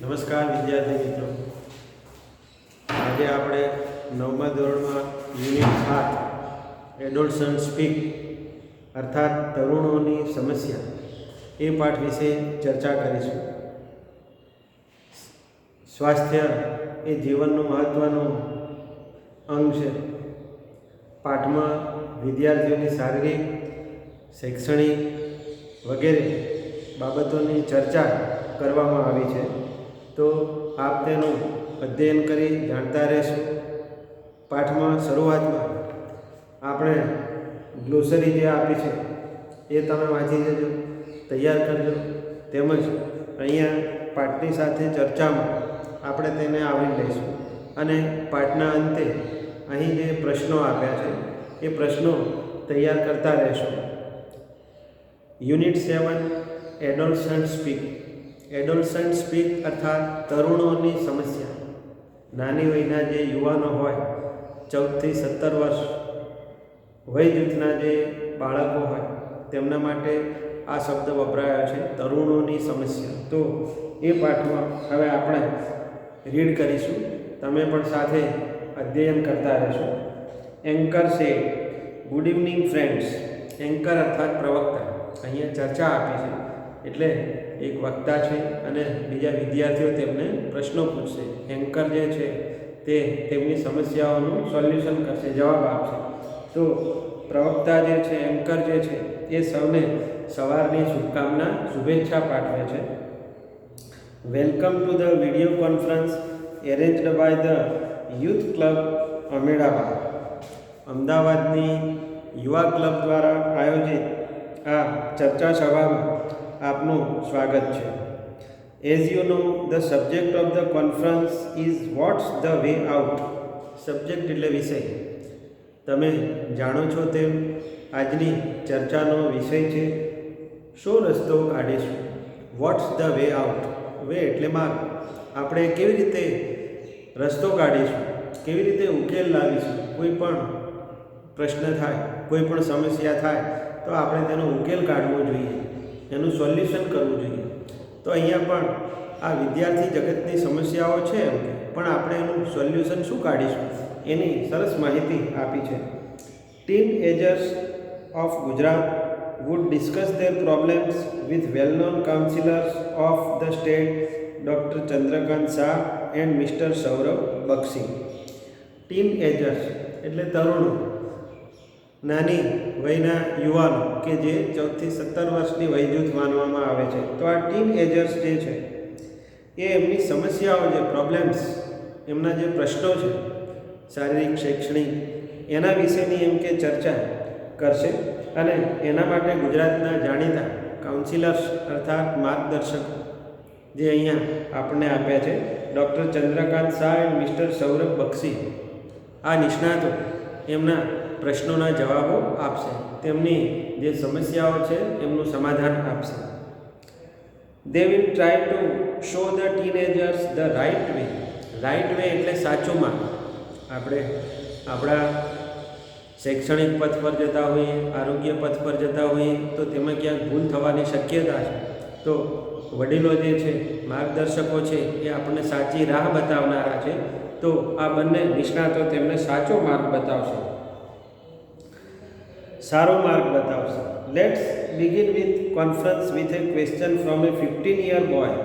નમસ્કાર વિદ્યાર્થી મિત્રો, આજે આપણે 9મા ધોરણમાં યુનિટ 7 એડોલ્સન્ટ સ્પીક અર્થાત તરુણોની સમસ્યા એ પાઠ વિશે ચર્ચા કરીશું. સ્વાસ્થ્ય એ જીવનનું મહત્ત્વનું અંગ છે. પાઠમાં વિદ્યાર્થીઓની શારીરિક, શૈક્ષણિક વગેરે બાબતોની ચર્ચા કરવામાં આવી છે. તો આપ તેનું અધ્યયન કરી જાણતા રહેશો. પાઠમાં શરૂઆતમાં આપણે ગ્લોસરી જે આપી છે એ તમે વાંચી જજો, તૈયાર કરજો. તેમજ અહીંયા પાઠની સાથે ચર્ચામાં આપણે તેને આવરી લઈશું અને પાઠના અંતે અહીં જે પ્રશ્નો આપ્યા છે એ પ્રશ્નો તૈયાર કરતા રહેશો. Unit 7 adolescent speak. Adolescent speak અર્થાત તરુણોની સમસ્યા. નાની વયના જે યુવાનો હોય, 14 થી 17 વર્ષ વય જૂથના જે બાળકો હોય તેમના માટે આ શબ્દ વપરાયો છે, તરુણોની સમસ્યા. તો એ પાઠમાં હવે આપણે રીડ કરીશું. તમે પણ સાથે અધ્યયન કરતા રહેશો. એન્કર સે ગુડ ઇવનિંગ ફ્રેન્ડ્સ. એન્કર અર્થાત પ્રવક્તા. અહીંયા ચર્ચા આપી છે એટલે એક વક્તા છે અને બીજા વિદ્યાર્થીઓ તેમને પ્રશ્નો પૂછશે. એન્કર જે છે તે તેમની સમસ્યાઓનું સોલ્યુશન કરશે, જવાબ આપશે. તો પ્રવક્તા જે છે, એન્કર જે છે એ સૌને સવારની શુભેચ્છા પાઠવે છે. Welcome to the video conference arranged by the youth club Ahmedabad. અમદાવાદની યુવા ક્લબ દ્વારા આયોજિત આ ચર્ચા સભામાં આપનું સ્વાગત છે. As you know the subject of the conference is what's the way out. Subject એટલે વિષય. તમે જાણો છો તેમ આજની ચર્ચાનો વિષય છે શો રસ્તો કાઢીશું. What's the way out. Way એટલે માર્ગ. આપણે કેવી રીતે રસ્તો કાઢીશું, કેવી રીતે ઉકેલ લાવીશું. કોઈ પણ પ્રશ્ન થાય, કોઈ પણ સમસ્યા થાય તો આપણે તેનો ઉકેલ કાઢવો જોઈએ, એનું સોલ્યુશન કરવું જોઈએ. તો અહીંયા પણ આ વિદ્યાર્થી જગતની સમસ્યાઓ છે એમ કે, પણ આપણે એનું સોલ્યુશન શું કાઢીશું એની સરસ માહિતી આપી છે. Teenagers of Gujarat would discuss their problems with well-known councillors of the state, Dr. Chandrakant Shah and Mr. Saurabh Bakshi. Teenagers એટલે તરુણો, નાની વયના યુવાનો કે જે 14 થી 17 વર્ષની વયજૂથ માનવામાં આવે છે. તો આ ટીન એજર્સ જે છે એ એમની સમસ્યાઓ, જે પ્રોબ્લેમ્સ, એમના જે પ્રશ્નો છે શારીરિક, શૈક્ષણિક, એના વિશેની એમ કે ચર્ચા કરશે. અને એના માટે ગુજરાતના જાણીતા કાઉન્સિલર્સ અર્થાત માર્ગદર્શક જે અહીંયા આપણને આપ્યા છે, ડૉક્ટર ચંદ્રકાંત શાહ અને મિસ્ટર સૌરભ બક્ષી, આ નિષ્ણાતો એમના પ્રશ્નોના જવાબો આપશે, તેમની જે સમસ્યાઓ છે એમનું સમાધાન આપશે. They will try to show the teenagers the right way. Right way એટલે સાચું માર્ગ. આપણે આપણા શૈક્ષણિક પથ પર જતા હોઈએ, આરોગ્ય પથ પર જતા હોઈએ તો તેમાં ક્યાંક ભૂલ થવાની શક્યતા છે. તો વડીલો જે છે, માર્ગદર્શકો છે, એ આપણને સાચી રાહ બતાવનારા છે. તો આ બંને નિષ્ણાતો તેમને સાચો માર્ગ બતાવશે, સારો માર્ગ બતાવશે. Let's begin with conference with a question from A 15-year boy.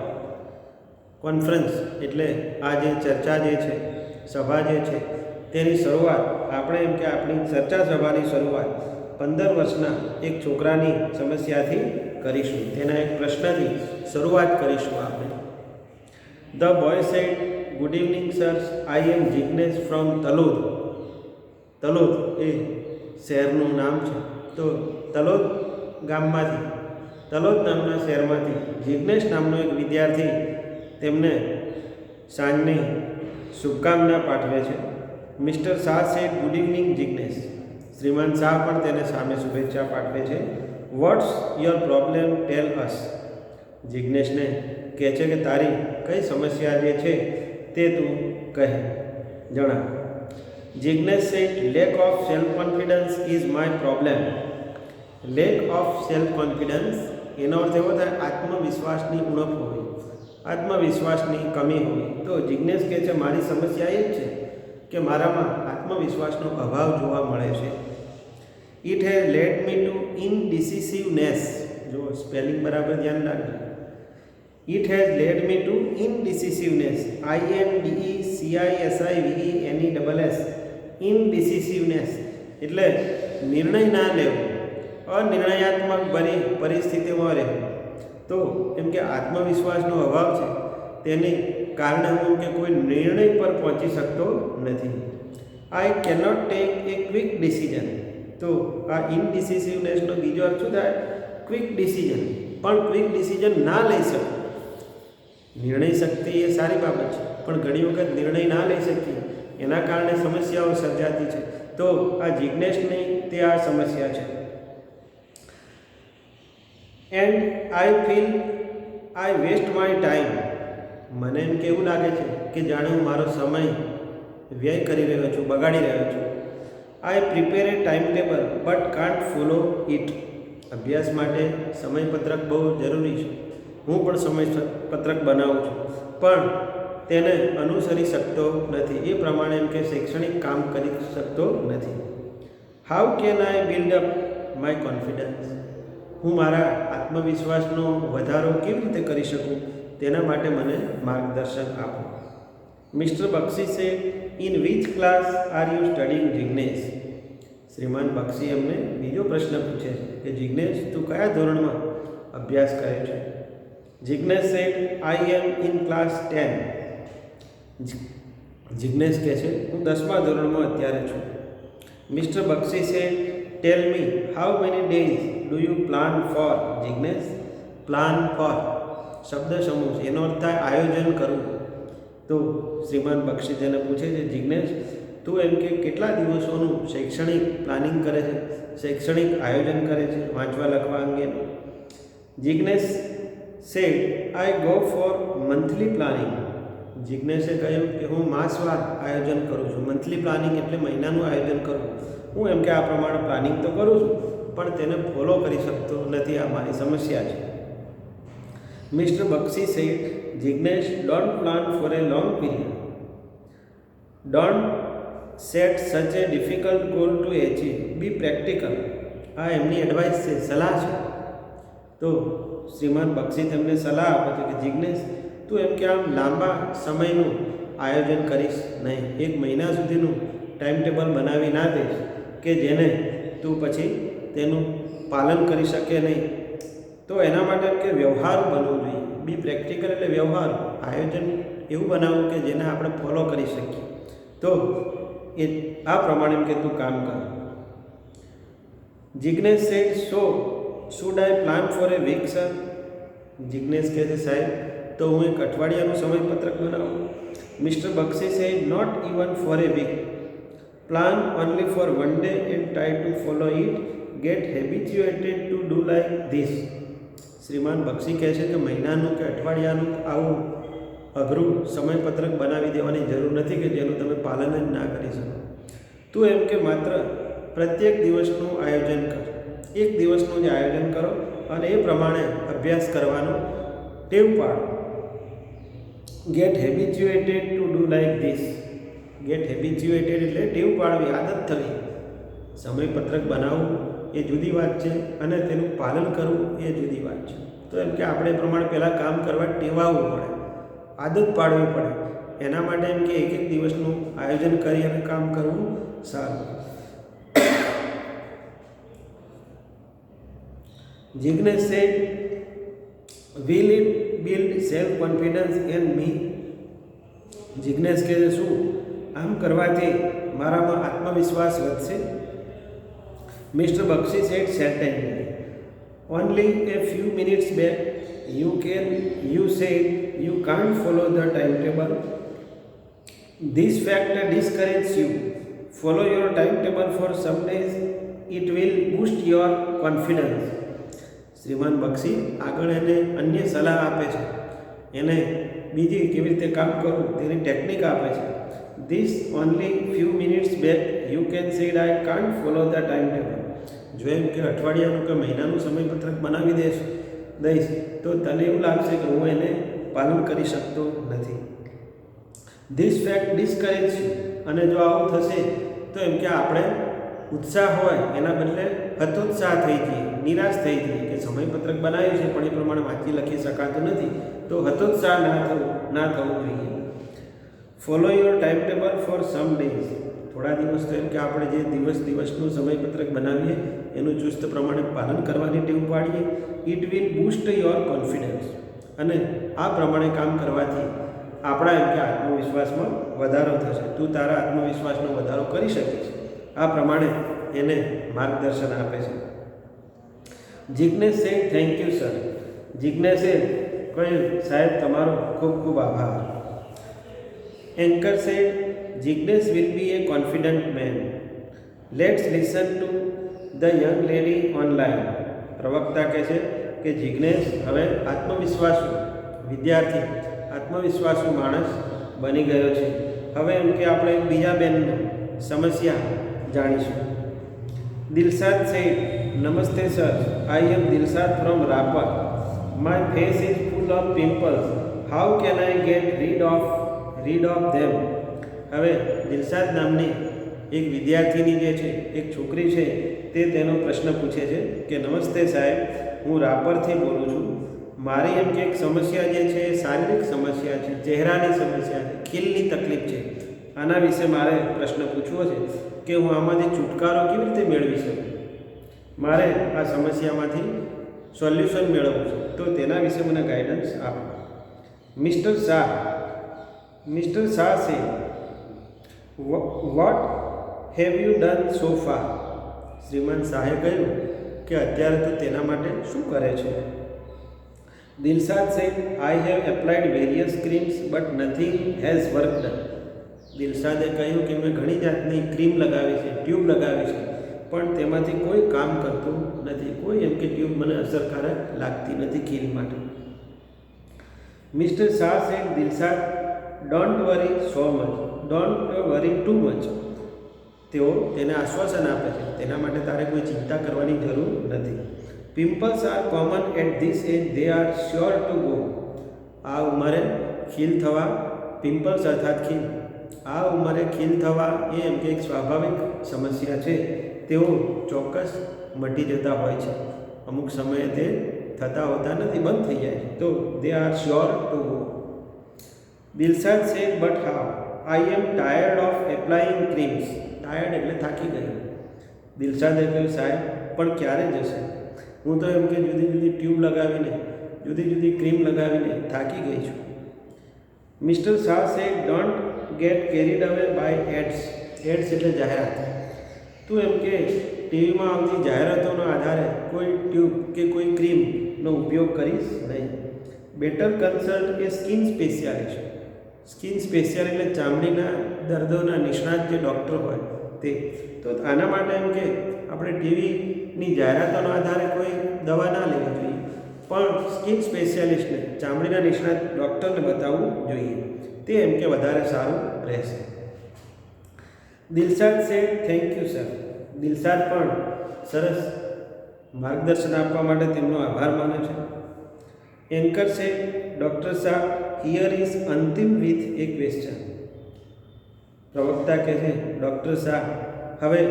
Conference એટલે આ જે ચર્ચા જે છે, સભા જે છે, તેની શરૂઆત આપણે એમ કે આપણી ચર્ચા સભાની શરૂઆત 15 વર્ષના એક છોકરાની સમસ્યાથી કરીશું. તેના એક પ્રશ્નથી શરૂઆત કરીશું આપણે. The boy said, good evening sir, I am Jignesh from Talod. Talod એ શહેરનું નામ છે. તો તલોદ ગામમાંથી, તલોદ નામના શહેરમાંથી જિગ્નેશ નામનો એક વિદ્યાર્થી તેમને સાંજની શુભકામના પાઠવે છે. Mister Shah said, good evening Jignesh. Shriman Shah પણ તેને સામે શુભેચ્છા પાઠવે છે. What's your problem, tell us. જિગ્નેશને કહે છે કે તારી કઈ સમસ્યા જે છે તે તું કહે, જણાવ. Jignesh said, lack of self confidence is my problem. Lack of self confidence એનો અર્થ એવો થાય આત્મવિશ્વાસની ઉણપ હોવી. આત્મવિશ્વાસની કમી હોવી. તો જિજ્ઞેશ કહે છે મારી સમસ્યા એ જ છે કે મારામાં આત્મવિશ્વાસનો અભાવ જોવા મળે છે. It has led me to indecisiveness. જો સ્પેલિંગ બરાબર ધ્યાન રાખજો. It has led me to indecisiveness. INDECISIVENESS. Indecisiveness એટલે નિર્ણય ના લેવો, અનિર્ણયાત્મક બની પરિસ્થિતિમાં રહેવું. તો એમ કે આત્મવિશ્વાસનો અભાવ છે તેને કારણે હું કે કોઈ નિર્ણય પર પહોંચી શકતો નથી. આઈ કેનોટ ટેક એ ક્વિક ડિસિઝન. તો આ ઇનડિસિસિવનેસનો બીજો અર્થ શું થાય? Quick decision. પણ ક્વિક ડિસિઝન ના લઈ શકું. નિર્ણય શક્તિ એ સારી બાબત છે, પણ ઘણી વખત નિર્ણય ના લઈ શકીએ એના કારણે સમસ્યાઓ સર્જાતી છે. તો આ જિજ્ઞેશની તે આ સમસ્યા છે. And I feel I waste my time. મને એમ કેવું લાગે છે કે જાણે હું મારો સમય વ્યય કરી રહ્યો છું, બગાડી રહ્યો છું. I prepare a time table but can't follow it. અભ્યાસ માટે સમયપત્રક બહુ જરૂરી છે. હું પણ સમયપત્રક બનાવું છું, પણ તેને અનુસરી શકતો નથી. એ પ્રમાણે એમ કે શૈક્ષણિક કામ કરી શકતો નથી. How can I build up my confidence. હું મારા આત્મવિશ્વાસનો વધારો કેવી રીતે કરી શકું તેના માટે મને માર્ગદર્શન આપો. Mister Bakshi says in which class are you studying Jignesh. Shriman Bakshi એમને બીજો પ્રશ્ન પૂછે કે જિજ્ઞેશ તું કયા ધોરણમાં અભ્યાસ કરે છે? Jignesh said I am in class 10. Jignesh કહે છે હું 10મા ધોરણમાં અત્યારે છું. Mister Bakshi said tell me how many days do you plan for. Jignesh plan for શબ્દ સમૂહ છે, એનો અર્થ થાય આયોજન કરવું. તો શ્રીમાન બક્ષી તેને પૂછે છે જિજ્ઞેશ તું એમ કે કેટલા દિવસોનું શૈક્ષણિક પ્લાનિંગ કરે છે, શૈક્ષણિક આયોજન કરે છે વાંચવા લખવા અંગેનું? Jignesh said I go for monthly planning. જિજ્ઞેશે કહ્યું કે હું માસવાર આયોજન કરું છું. મંથલી પ્લાનિંગ એટલે મહિનાનું આયોજન કરું. હું એમ કે આ પ્રમાણે પ્લાનિંગ તો કરું છું, પણ તેને ફોલો કરી શકતો નથી. આ મારી સમસ્યા છે. Mister Bakshi said Jignesh don't plan for a long period. Don't set such a difficult goal to achieve. Be practical. આ એમની એડવાઇસ છે, સલાહ છે. તો શ્રીમાન બક્ષી તેમને સલાહ આપે છે કે જિજ્ઞેશ તું એમ કે આમ લાંબા સમયનું આયોજન કરીશ નહીં. 1 મહિના સુધીનું ટાઈમ ટેબલ બનાવી ના દઈશ કે જેને તું પછી તેનું પાલન કરી શકે નહીં. તો એના માટે કે વ્યવહાર બનવું જોઈએ. બી પ્રેક્ટિકલ એટલે વ્યવહાર. આયોજન એવું બનાવવું કે જેને આપણે ફોલો કરી શકીએ. તો એ આ પ્રમાણે એમ કે તું કામ કર. Jignesh said so should I plan for a week sir. Jignesh કહે છે સાહેબ તો હું એક અઠવાડિયાનું સમયપત્રક બનાવું. Mister Bakshi said not even for a week. Plan only for 1 day and try to follow it. Get habituated to do like this. Shriman Bakshi કહે છે કે મહિનાનું કે અઠવાડિયાનું આવું અઘરું સમયપત્રક બનાવી દેવાની જરૂર નથી કે જેનું તમે પાલન જ ના કરી શકો. તું એમ કે માત્ર પ્રત્યેક દિવસનું આયોજન કર. એક દિવસનું જે આયોજન કરો અને એ પ્રમાણે અભ્યાસ કરવાનો ટેવ પાડો. Get habituated to do like this. Get habituated એટલે ટેવ પાડવી, આદત થવી. સમયપત્રક બનાવવું એ જુદી વાત છે અને તેનું પાલન કરવું એ જુદી વાત છે. તો એમ કે આપણે એ પ્રમાણે પહેલાં કામ કરવા ટેવાવવું પડે, આદત પાડવી પડે. એના માટે એમ કે એક દિવસનું આયોજન કરી અને કામ કરવું સારું. Jignesh said will it build self confidence in me. Jignesh કહે છે શું આમ કરવાથી મારામાં આત્મવિશ્વાસ વધશે? Mister Bakshi said certainly. Only a few minutes back you said you can't follow the timetable. This fact discourages you. Follow your timetable for some days. It will boost your confidence. શ્રીમાન બક્ષી આગળ એને અન્ય સલાહ આપે છે, એને બીજી કેવી રીતે કામ કરવું તેની ટેકનિક આપે છે. This only few minutes back you can say I can't follow the timetable. જો એમ કે અઠવાડિયાનું કે મહિનાનું સમયપત્રક બનાવી દઈશ તો તને એવું લાગશે કે હું એને પાલન કરી શકતો નથી. ધીસ ફેક્ટ ડિસ્કરેજ યુ, અને જો આવું થશે તો એમ કે આપણે ઉત્સાહ હોય એના બદલે હતોત્સાહ થઈ જઈએ, નિરાશ થઈ જઈએ કે સમયપત્રક બનાવ્યું છે પણ એ પ્રમાણે વાંચી લખી શકાતું નથી, તો હતોત્સાહ ના થવું જોઈએ. Follow your time table for some days. થોડા દિવસ તો એમ કે આપણે જે દિવસનું સમયપત્રક બનાવીએ એનું ચુસ્ત પ્રમાણે પાલન કરવાની ટેવ પાડીએ. It will boost your confidence. અને આ પ્રમાણે કામ કરવાથી આપણા એમ કે આત્મવિશ્વાસમાં વધારો થશે. તું તારા આત્મવિશ્વાસનો વધારો કરી શકીશ. આ પ્રમાણે એને માર્ગદર્શન આપે છે. Jignesh said thank you sir. જિજ્ઞેશે કહ્યું સાહેબ તમારો ખૂબ ખૂબ આભાર. Anchor said Jignesh will be a confident man. Let's listen to the young lady online. પ્રવક્તા કહે છે કે જિજ્ઞેશ હવે આત્મવિશ્વાસુ વિદ્યાર્થી, આત્મવિશ્વાસુ માણસ બની ગયો છે. હવે એમ કે આપણે બીજા બેનની સમસ્યા જાણીશું. દિલશાદ સેડ નમસ્તે sir, I am Dilshad from Rapar. My face is full of pimples. How can I get rid of them. હવે દિલશાદ નામની એક વિદ્યાર્થીની જે છે, એક છોકરી છે, તે તેનો પ્રશ્ન પૂછે છે કે નમસ્તે સાહેબ, હું રાપરથી બોલું છું. મારી એમ કે એક સમસ્યા જે છે એ શારીરિક સમસ્યા છે, ચહેરાની સમસ્યા છે, ખીલની તકલીફ છે. આના વિશે મારે પ્રશ્ન પૂછવો છે કે હું આમાંથી છુટકારો કેવી રીતે મેળવી શકું, મારે આ સમસ્યામાંથી સોલ્યુશન મેળવવું છે, તો તેના વિશે મને ગાઈડન્સ આપો. Mister Shah says what have you done so far. Shriman શાહે કહ્યું કે અત્યારે તો તેના માટે શું કરે છે. Dilshad said I have applied various creams but nothing has work done. દિલશાદે કહ્યું કે મેં ઘણી જાતની ક્રીમ લગાવી છે, ટ્યુબ લગાવી છે, પણ તેમાંથી કોઈ કામ કરતું નથી. કોઈ એમ કે ટ્યુબ મને અસરકારક લાગતી નથી ખીલ માટે. Mister Shah said Dilshad don't worry so much, don't worry too much. તેઓ તેને આશ્વાસન આપે છે તેના માટે તારે કોઈ ચિંતા કરવાની જરૂર નથી. Pimples are common at this age, they are sure to go. આ ઉંમરે ખીલ થવા, પિમ્પલ્સ અર્થાત ખીલ, આ ઉંમરે ખીલ થવા એ એમ કે એક સ્વાભાવિક સમસ્યા છે. તેઓ ચોક્કસ મટી જતા હોય છે, અમુક સમયે તે થતા હોતા નથી, બંધ થઈ જાય છે, તો they are sure to go. Dilshad said but how, I am tired of applying creams. Tired એટલે થાકી ગયો. દિલશાદે કહ્યું સાહેબ પણ ક્યારે જશે, હું તો એમ કે જુદી જુદી ટ્યુબ લગાવીને, જુદી જુદી ક્રીમ લગાવીને થાકી ગઈ છું. Mister Shah said don't get carried away by ads. Ads એટલે જાહેરાત. તું એમ કે ટીવીમાં આવતી જાહેરાતોના આધારે કોઈ ટ્યુબ કે કોઈ ક્રીમનો ઉપયોગ કરીશ નહીં. બેટર કન્સલ્ટ એ સ્કિન સ્પેશિયાલિસ્ટ. સ્કિન સ્પેશિયાલિસ્ટ એટલે ચામડીના દર્દોના નિષ્ણાત જે ડૉક્ટર હોય તે. તો આના માટે એમ કે આપણે ટીવીની જાહેરાતોના આધારે કોઈ દવા ના લેવી જોઈએ, પણ સ્કિન સ્પેશિયાલિસ્ટને, ચામડીના નિષ્ણાત ડૉક્ટરને બતાવવું જોઈએ. તે એમ કે વધારે સારું રહેશે. Dilshad said thank you sir. Dilshad પણ સરસ માર્ગદર્શન આપવા માટે તેમનો આભાર માને છે. Anchor said doctor Shah here is Antim with a question. પ્રવક્તા કહે છે ડૉક્ટર શાહ હવે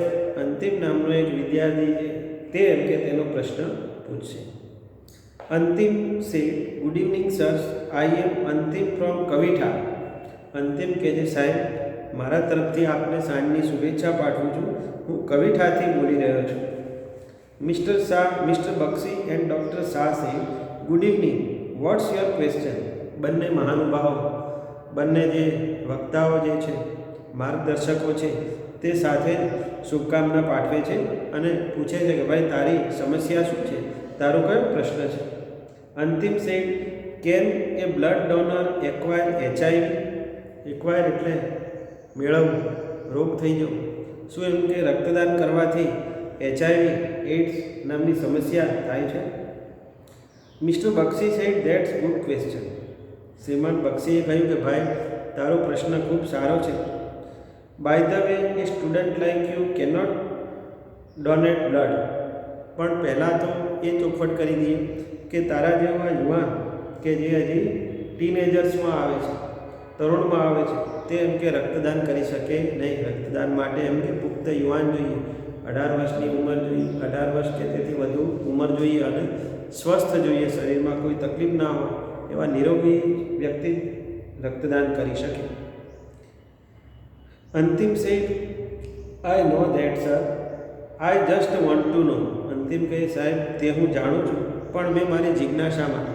અંતિમ નામનો એક વિદ્યાર્થી છે, તે એમ કે તેનો પ્રશ્ન પૂછશે. અંતિમ sad good evening sir, I એમ અંતિમ ફ્રોમ કવિઠા. અંતિમ કહે છે સાહેબ મારા તરફથી આપને સાંજની શુભેચ્છા પાઠવું છું, હું કવિઠાથી બોલી રહ્યો છું. Mister Bakshi and doctor Shah સે good evening, what's your question. બંને મહાનુભાવો, બંને જે વક્તાઓ જે છે, માર્ગદર્શકો છે, તે સાથે શુભકામના પાઠવે છે અને પૂછે છે કે ભાઈ તારી સમસ્યા શું છે, તારો કયો પ્રશ્ન છે. Antim said can a blood donor acquire HIV. Acquire એટલે મેળવવું, રોગ થઈ જવું. શું એમ કે રક્તદાન કરવાથી HIV એડ્સ નામની સમસ્યા થાય છે. Mister Bakshi said that's good question. Shriman બક્ષીએ કહ્યું કે ભાઈ તારો પ્રશ્ન ખૂબ સારો છે. By the way a student like you cannot donate blood. પણ પહેલાં તો એ ચોખવટ કરી દઈએ કે તારા જેવા યુવાન કે જે હજી ટીનેજર્સમાં આવે છે, તરુણમાં આવે છે, તે એમ કે રક્તદાન કરી શકે નહીં. રક્તદાન માટે એમ કે પુખ્ત યુવાન જોઈએ, 18 વર્ષની ઉંમર જોઈએ, 18 વર્ષ કે તેથી વધુ ઉંમર જોઈએ અને સ્વસ્થ જોઈએ, શરીરમાં કોઈ તકલીફ ના હોય એવા નિરોગી વ્યક્તિ રક્તદાન કરી શકે. અંતિમ છે I know that sir, I just want to know. Antim કહે સાહેબ તે હું જાણું છું, પણ મેં મારી જિજ્ઞાસા માટે,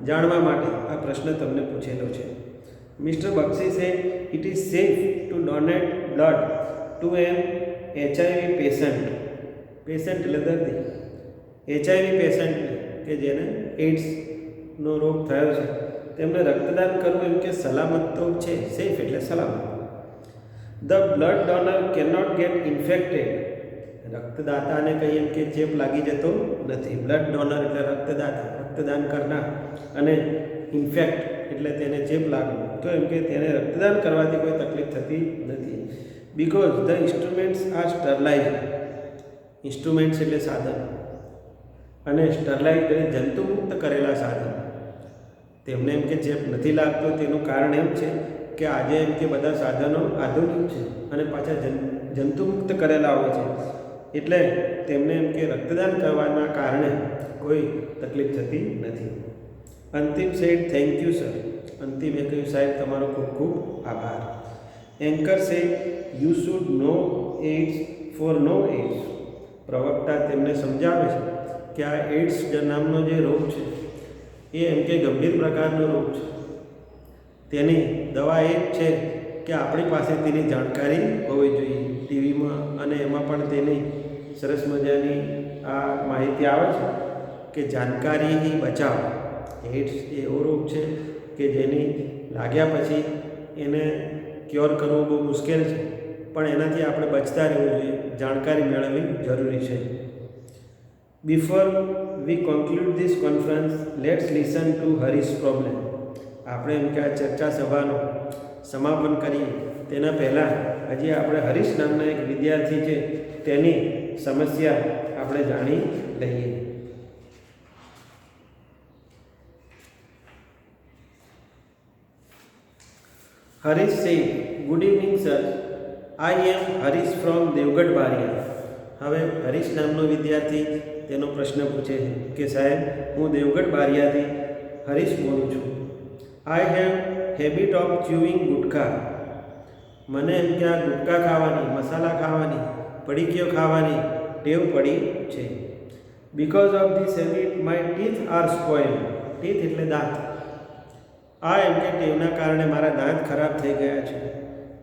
જાણવા માટે આ પ્રશ્ન તમને પૂછેલો છે. Mister Bakshi say it is safe to donate blood to an HIV patient. Patient એટલે દર્દી, HIV પેશન્ટ કે જેને એઇડ્સનો રોગ થયો છે તેમને રક્તદાન કરવું એમ કે સલામત તો છે, સેફ એટલે સલામત. The blood donor cannot get infected. રક્તદાતાને કંઈ એમ કે ચેપ લાગી જતો નથી. બ્લડ ડોનર એટલે રક્તદાતા, રક્તદાન કરનાર, અને ઇન્ફેક્ટ એટલે તેને ચેપ લાગવો, તો એમ કે તેને રક્તદાન કરવાથી કોઈ તકલીફ થતી નથી. Because the instruments are sterilise. Instruments એટલે સાધન, અને સ્ટરલાઇઝ એટલે જંતુમુક્ત કરેલા સાધન. તેમને એમ કે ચેપ નથી લાગતો તેનું કારણ એમ છે કે આજે એમ કે બધા સાધનો આધુનિક છે અને પાછા જંતુમુક્ત કરેલા હોય છે, એટલે તેમને એમ કે રક્તદાન કરવાના કારણે કોઈ તકલીફ થતી નથી. Antim said thank you sir. અંતિમે કહ્યું સાહેબ તમારો ખૂબ ખૂબ આભાર. Anchor say you should know AIDS for no AIDS. પ્રવક્તા તેમને સમજાવે છે કે આ એઇડ્સ નામનો જે રોગ છે એ એમ કે ગંભીર પ્રકારનો રોગ છે. તેની દવા એ જ છે કે આપણી પાસે તેની જાણકારી હોવી જોઈએ. ટીવીમાં અને એમાં પણ તેની સરસ મજાની આ માહિતી આવે છે કે જાણકારી ही બચાવ. એઇડ્સ એવો રોગ છે કે જેની લાગ્યા પછી એને ક્યોર કરવો બહુ મુશ્કેલ છે, પણ એનાથી આપણે બચતા રહેવું જોઈએ, જાણકારી મેળવવી જરૂરી છે. Before we conclude this conference, let's listen two Harish problem. આપણે એમ કે આ ચર્ચા સભાનું સમાપન કરીએ તેના પહેલાં હજી આપણે હરીશ નામના એક વિદ્યાર્થી છે તેની સમસ્યા આપણે જાણી લઈએ. Harish say good evening sir, I am Harish from Devgadh Baria. હવે હરીશ નામનો વિદ્યાર્થી તેનો પ્રશ્ન પૂછે છે કે સાહેબ હું દેવગઢ બારિયાથી હરીશ બોલું છું. I have habit of chewing gutkha. મને એમ કે આ ગુટખા ખાવાની, મસાલા ખાવાની, પડીકીઓ ખાવાની ટેવ પડી છે. Because of this habit my teeth R સ્પોઇલ્ડ. Teeth એટલે દાંત. આ એમ કે ટેવના કારણે મારા દાંત ખરાબ થઈ ગયા છે.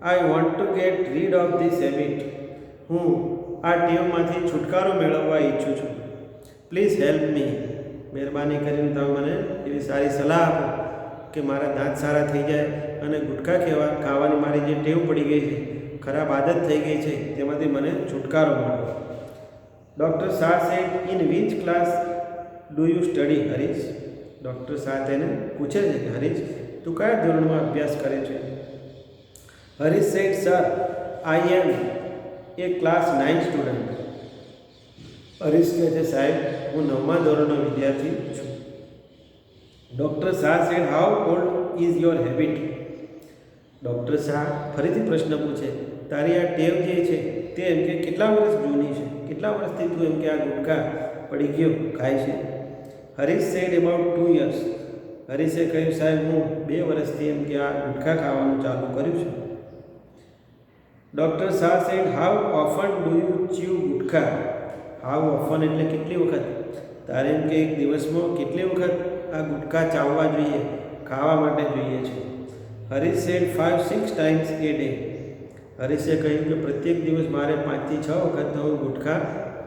I want to get rid of this habit. હું આ ટેવમાંથી છુટકારો મેળવવા ઈચ્છું છું. Please help me. મહેરબાની કરીને તમે મને એવી સારી સલાહ આપો કે મારા દાંત સારા થઈ જાય અને ગુટખા ખાવાની મારી જે ટેવ પડી ગઈ છે, ખરાબ આદત થઈ ગઈ છે, તેમાંથી મને છુટકારો મળે. Doctor Shah sad in which class do you study Harish. Doctor Shah તેને પૂછે છે કે હરીશ તું કયા ધોરણમાં અભ્યાસ કરે છે. Harish said sir I am a class 9 student. Harish કહે છે સાહેબ હું 9મા ધોરણનો વિદ્યાર્થી છું. Doctor Shah said how old is your habit. Doctor Shah ફરીથી પ્રશ્ન પૂછે તારી આ ટેવ જે છે તે એમ કે કેટલા વર્ષ જૂની છે, કેટલા વર્ષથી તું એમ કે આ ગુટખા પડી ગયો ખાય છે. Harish said about 2 years. હરીશે કહ્યું સાહેબ હું 2 વર્ષથી એમ કે આ ગુટખા ખાવાનું ચાલુ કર્યું છે. Doctor Shah said how often do you ચ્યુ gutkha. How often એટલે કેટલી વખત, તારે એમ કે એક દિવસમાં કેટલી વખત આ ગુટખા ચાવવા જોઈએ, ખાવા માટે જોઈએ છે. Harish said 5-6 times a day. હરીશે કહ્યું કે પ્રત્યેક દિવસ મારે 5 થી 6 વખત તો હું ગુટખા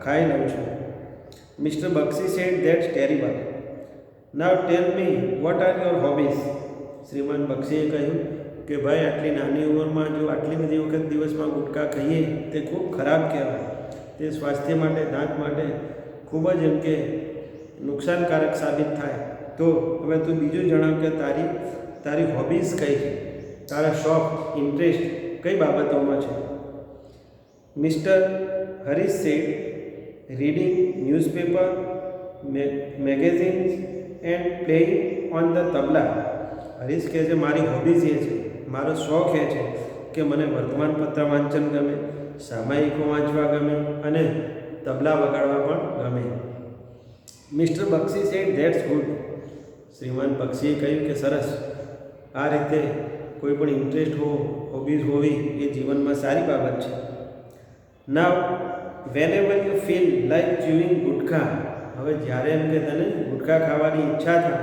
ખાઈ લઉં છું. Mister Bakshi said that's terrible. Now tell me what are your hobbies. Shriman બક્ષીએ કહ્યું કે ભાઈ આટલી નાની ઉંમરમાં જો આટલી બધી વખત દિવસમાં ગુટખા ખાઈએ તે ખૂબ ખરાબ કહેવાય, તે સ્વાસ્થ્ય માટે, દાંત માટે ખૂબ જ એમ કે નુકસાનકારક સાબિત થાય. તો હવે તું બીજું જણાવ કે તારી હોબીઝ કઈ છે, તારા શોખ, ઇન્ટરેસ્ટ કઈ બાબતોમાં છે. Mister Harish said reading newspaper, magazines and playing on the tabla. Harish કહે છે મારી હોબીઝ એ છે, મારો શોખ એ છે કે મને વર્તમાનપત્ર વાંચન ગમે, સામાયિકો વાંચવા ગમે અને તબલા વગાડવા પણ ગમે. Mister Bakshi said that's good. Shriman બક્ષીએ કહ્યું કે સરસ. આ રીતે કોઈ પણ ઇન્ટરેસ્ટ હોબીઝ હોવી એ જીવનમાં સારી બાબત છે. Now whenever you feel like chewing gutkha, હવે જ્યારે એમ કે તને ગુટખા ખાવાની ઈચ્છા થાય,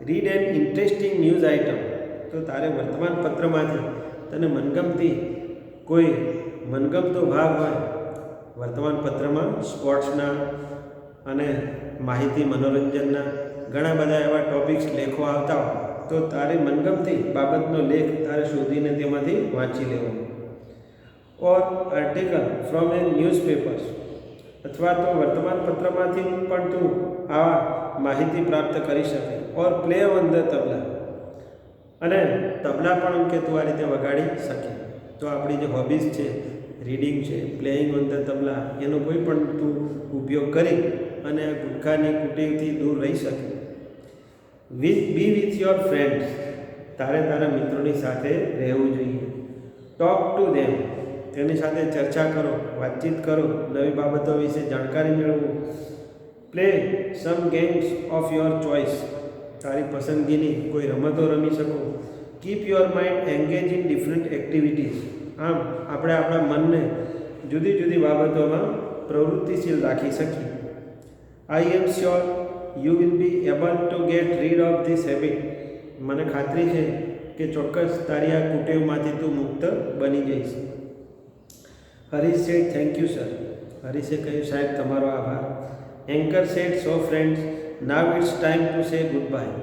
read an interesting news item, તો તારે વર્તમાનપત્રમાંથી તને મનગમતો ભાગ હોય, વર્તમાનપત્રમાં સ્પોર્ટ્સના અને માહિતી મનોરંજનના ઘણા બધા એવા ટોપિક્સ લેખો આવતા હોય, તો તારી મનગમતી બાબતનો લેખ તારે શોધીને તેમાંથી વાંચી લેવો. ઓર આર્ટિકલ ફ્રોમ એ ન્યૂઝપેપર્સ, અથવા તો વર્તમાનપત્રમાંથી પણ તું આ માહિતી પ્રાપ્ત કરી શકે. ઓર પ્લે ઓન ધ તબલા, અને તબલા પણ કે તું આ રીતે વગાડી શકે. તો આપણી જે હોબીઝ છે, રીડિંગ છે, પ્લેઇંગ ઓન ધ તબલા, એનો કોઈ પણ તું ઉપયોગ કરી અને આ ગુટખાની કુટેવથી દૂર રહી શકે. બી વિથ યોર ફ્રેન્ડ્સ, તારે તારા મિત્રોની સાથે રહેવું જોઈએ. ટોક ટુ ધેમ, તેની સાથે ચર્ચા કરો, વાતચીત કરો, નવી બાબતો વિશે જાણકારી મેળવો. Play some games of your choice, તારી પસંદગીની કોઈ રમતો રમી શકો. Keep your mind engage in different activities, આમ આપણે આપણા મનને જુદી જુદી બાબતોમાં પ્રવૃત્તિશીલ રાખી શકીએ. I am sure you will be able to get rid of this habit, મને ખાતરી છે કે ચોક્કસ તારી આ કુટેવમાંથી તું મુક્ત બની જઈશ. Harish said thank you sir, હરીશે કહ્યું સાહેબ તમારો આભાર. Anchor said so friends now it's time to say goodbye,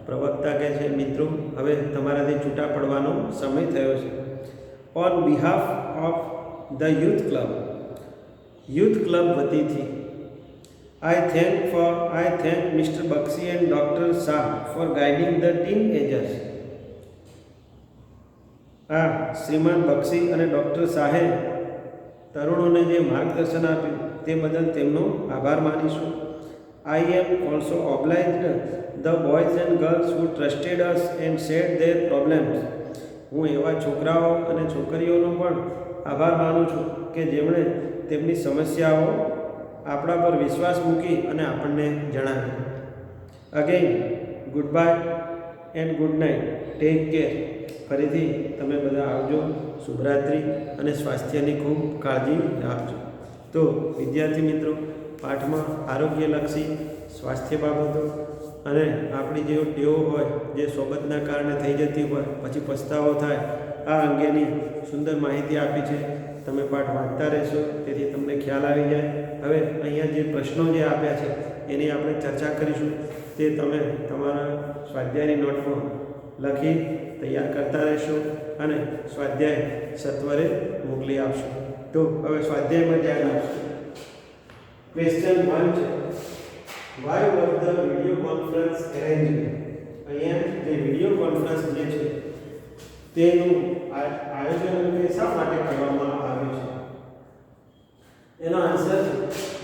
પ્રવક્તા કહે છે મિત્રો હવે તમારાથી છૂટા પડવાનો સમય થયો છે. On behalf of the youth club વતીથી I thank Mr. Bakshi and Dr. Shah for guiding the teenagers. શ્રીમાન બક્ષી અને ડૉક્ટર શાહે તરુણોને જે માર્ગદર્શન આપ્યું તે બદલ તેમનો આભાર માનીશું. I am also obliged the boys and girls who trusted us and shared their problems. હું એવા છોકરાઓ અને છોકરીઓનો પણ આભાર માનું છું કે જેમણે તેમની સમસ્યાઓ આપણા પર વિશ્વાસ મૂકી અને આપણને જણાવી. Again good bye and good night, take care. ફરીથી તમે બધા આવજો, શુભરાત્રિ અને સ્વાસ્થ્યની ખૂબ કાળજી રાખજો. તો વિદ્યાર્થી મિત્રો, પાઠમાં આરોગ્યલક્ષી સ્વાસ્થ્ય બાબતો અને આપણી જે ટેવો હોય જે સોબતના કારણે થઈ જતી હોય પછી પસ્તાવો થાય, આ અંગેની સુંદર માહિતી આપી છે. તમે પાઠ વાંચતા રહેશો તેથી તમને ખ્યાલ આવી જાય. હવે અહીંયા જે પ્રશ્નો જે આપ્યા છે એની આપણે ચર્ચા કરીશું. તે તમે તમારા સ્વાધ્યાયની નોટમાં લખી તૈયાર કરતા રહેશો અને સ્વાધ્યાય સત્વરે મોકલી આપશો. તો હવે સ્વાધ્યાયમાં ધ્યાન આપશો. ક્વેશ્ચન 1 છે, why was the video conference arranged? અહીંયા જે વિડીયો કોન્ફરન્સ જે છે તેનું આયોજન શા માટે કરવામાં આવ્યું છે? એનો આન્સર છે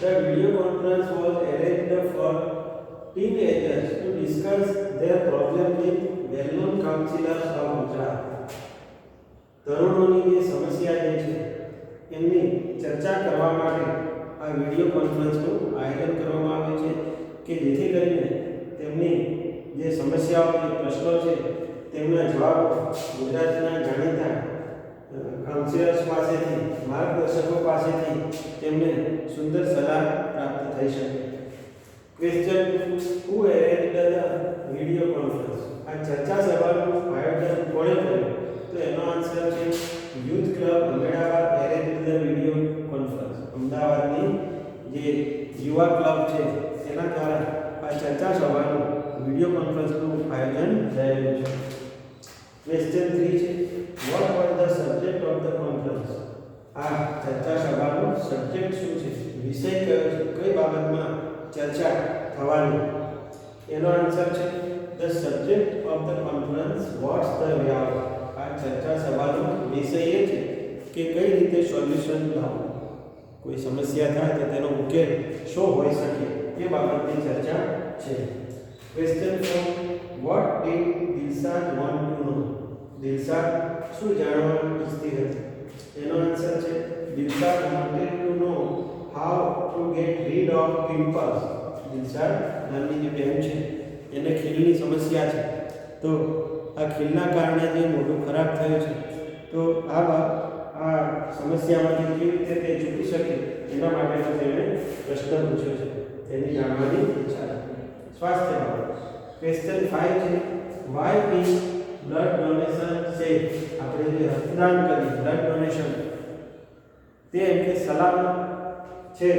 the video conference was arranged for teenagers to discuss their problem with well-known counselors of Gujarat. તરુણોની જે સમસ્યા જે છે એમની ચર્ચા કરવા માટે આ વિડીયો કોન્ફરન્સનું આયોજન કરવામાં આવે છે કે જેથી કરીને તેમની જે સમસ્યાઓ જે પ્રશ્નો છે તેમના જવાબ ગુજરાતના જાણીતા કાઉન્સિલર્સ પાસેથી, માર્ગદર્શકો પાસેથી તેમને સુંદર સલાહ પ્રાપ્ત થઈ શકે. Question, who arranged the video conference? આ ચર્ચા સભાનું આયોજન કોણે કર્યું? તો એનો આન્સર છે youth club Ahmedabad arranged the video conference. અમદાવાદની જે યુવા ક્લબ છે તેના દ્વારા આ ચર્ચા સભાનું વિડીયો કોન્ફરન્સનું આયોજન થયેલું છે. ક્વેશ્ચન 3 છે, what was the subject of the conference? આ ચર્ચા સભાનો સબ્જેક્ટ શું છે? વિષય કયો છે? કઈ બાબતમાં ચર્ચા થવાની? એનો આન્સર છે the subject of the conference what's the way out. આ ચર્ચા સભાનો વિષય એ છે કે કઈ રીતે સોલ્યુશન લાવવું, કોઈ સમસ્યા થાય તો તેનો ઉકેલ શું હોઈ શકે એ બાબતની ચર્ચા છે. Question 4, what did Dilshad want to know? Dilshad શું જાણવા ઈચ્છતી હતી? એનો આન્સર છે Dilshad wanted to know how to get rid of pimples. Dilshad નામની જે બેન છે એને ખીલની સમસ્યા છે, તો આ ખીલના કારણે જે મોઢું ખરાબ થયું છે, તો આ સમસ્યામાંથી કેવી રીતે તે છૂટી શકે એના માટેનો તેણે પ્રશ્ન પૂછ્યો છે, તેની જાણવાની ઈચ્છા છે. સ્વાસ્થ્ય બાબત ક્વેશ્ચન 5 છે why is blood donation safe? આપણે જે રક્તદાન કરીએ બ્લડ ડોનેશન તે એમ કે સલામત છે.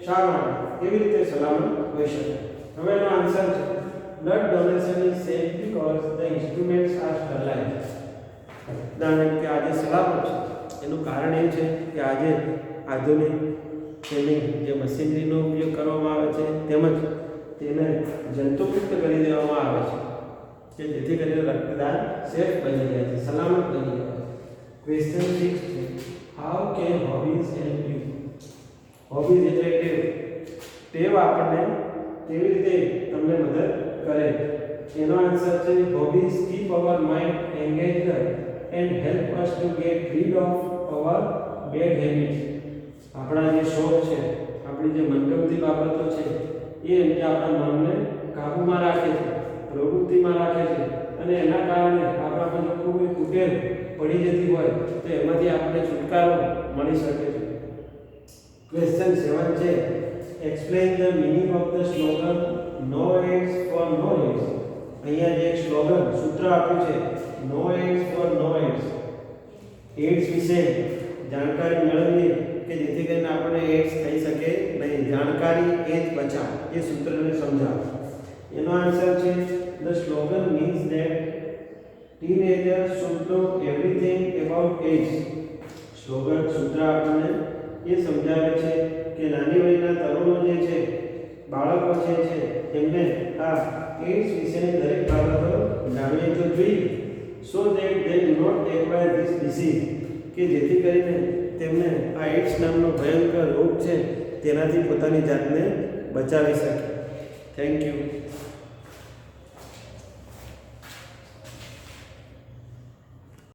શા માટે? કેવી રીતે સલામત હોઈ શકે? હવે એનો આન્સર છે blood donation is safe because the instruments are sterilise. રક્તદાન કે આજે સલામત છે એનું કારણ એ છે કે આજે આધુનિક તેની જે મશીનરીનો ઉપયોગ કરવામાં આવે છે તેમજ તેને જંતુમુક્ત કરી દેવામાં આવે છે કે જેથી કરીને રક્તદાન સેફ બની જાય છે, સલામત બની જાય છે. ક્વેશ્ચન 6 છે how can hobbies help you? Hobbies એટલે ટેવ આપણને કેવી રીતે તમને મદદ કરે? એનો આન્સર છે hobbies keep our mind engaged and help us to get rid of our bad habits. આપણા જે શોખ છે, આપણી જે મનગમતી બાબતો છે એ એમને આપણા મનને કાબૂમાં રાખે છે, પ્રવૃત્તિમાં રાખે છે, અને એના કારણે આપણામાં જો કોઈ ઉકેલ પડી જતી હોય તો એમાંથી આપણને છુટકારો મળી શકે છે. ક્વેશ્ચન 7 છે explain the meaning of the slogan no AIDS for no AIDS. અહીંયા જે એક સ્લોગન સૂત્ર આપ્યું છે no AIDS for no AIDS, AIDS વિશે જાણકારી મેળવીએ કે જેથી કરીને આપણે એડ્સ થઈ શકે નહીં. જાણકારી એ જ બચાવ, એ સૂત્રને સમજાવો. એનો આન્સર છે the slogan means that teenagers should know everything about AIDS. Slogan સૂત્ર આપણને એ સમજાવે છે કે નાની વયના તરુણો જે છે, બાળકો છે એમને આ એડ્સ વિશેની દરેક બાબતો જાણવી તો જોઈએ, so that they do not acquire this disease, કે જેથી કરીને તેમને આ એડ્સ નામનો ભયંકર રોગ છે તેનાથી પોતાની જાતને બચાવી શકે. Thank you.